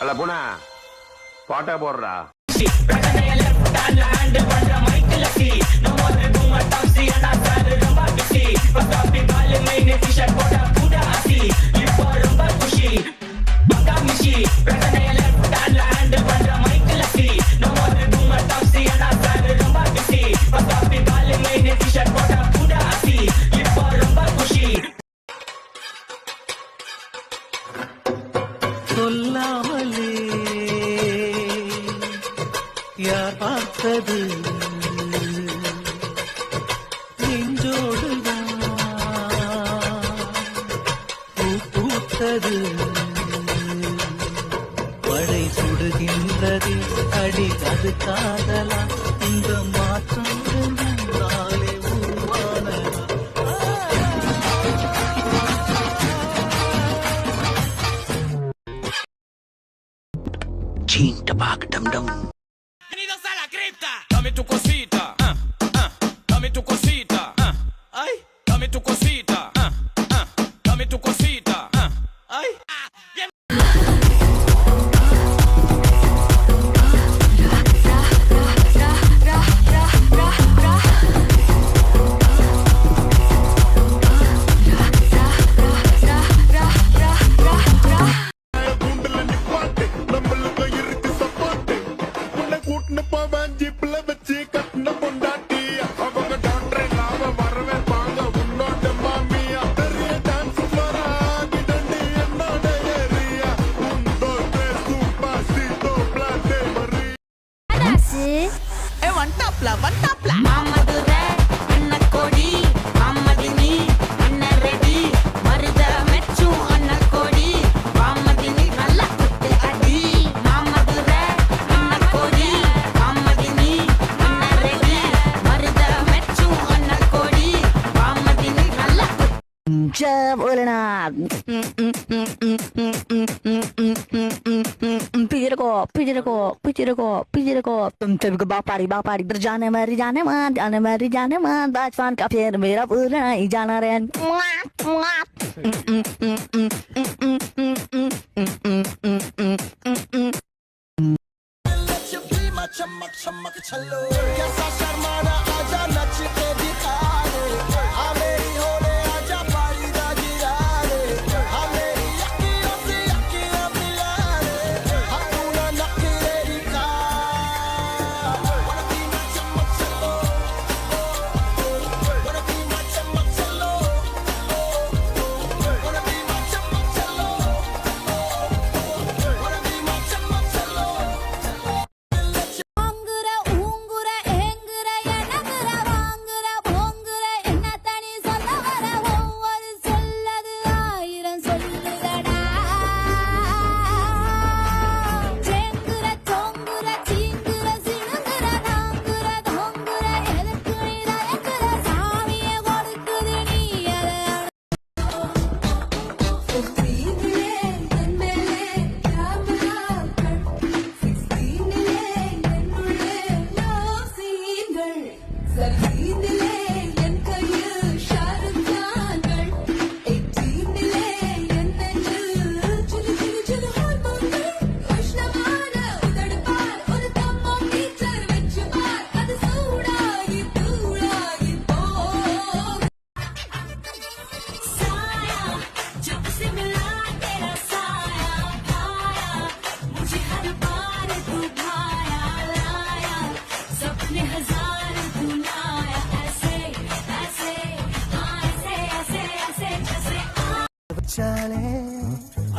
அல்ல போனா பாட்டா போடுறா சொல்லாமலே யார் பார்த்தது நெஞ்சோடுதான் பூ பூத்தது மழை சுடுகின்றது அடி அது காதலா இந்த மாற்றம் நாளே உருவானதா Cinta bag dum dum. Bienvenidos a la cripta. Dame tu cosita, dame tu cosita, ay, dame tu cosita, dame tu cosita, ay. पिजरे को तुम सबको बापारी इधर जाने मन बाजवान का फिर मेरा बोलना ही जाना रे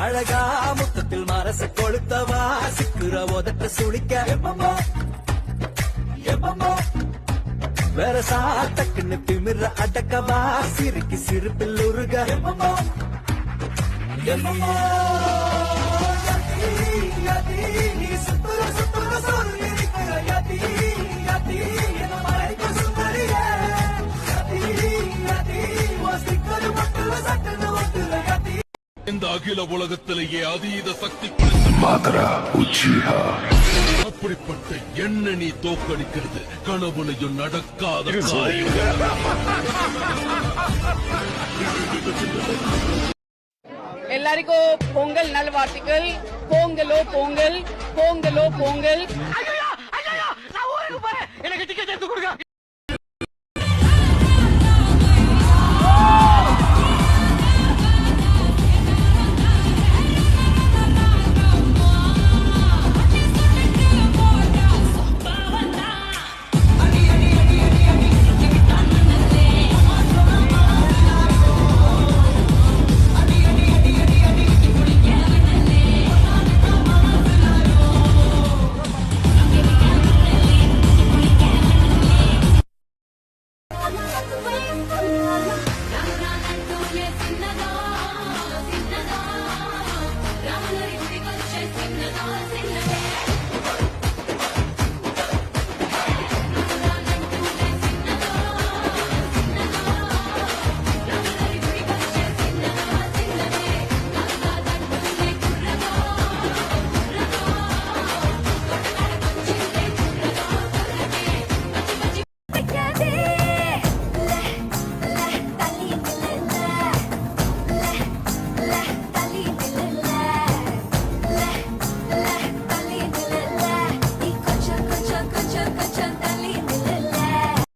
அழகா முத்தத்தில் மரச கொளுத்தவா சிக்குற உதட்ட சுளிக்க வேற சாட்டக்குன்னு திமிர அடக்கவா சிரிக்கு சிரிப்பில் உருக இந்த அகில உலகத்திலேயே அதீத சக்தி மாதரா உச்சிஹா அப்படிப்பட்ட என்ன நீ தோக்கடிக்கிறது கனவுலையும் நடக்காத காரியம். எல்லாருக்கும் பொங்கல் நல்வாழ்த்துக்கள். போங்கலோ பொங்கல், பொங்கலோ பொங்கல்.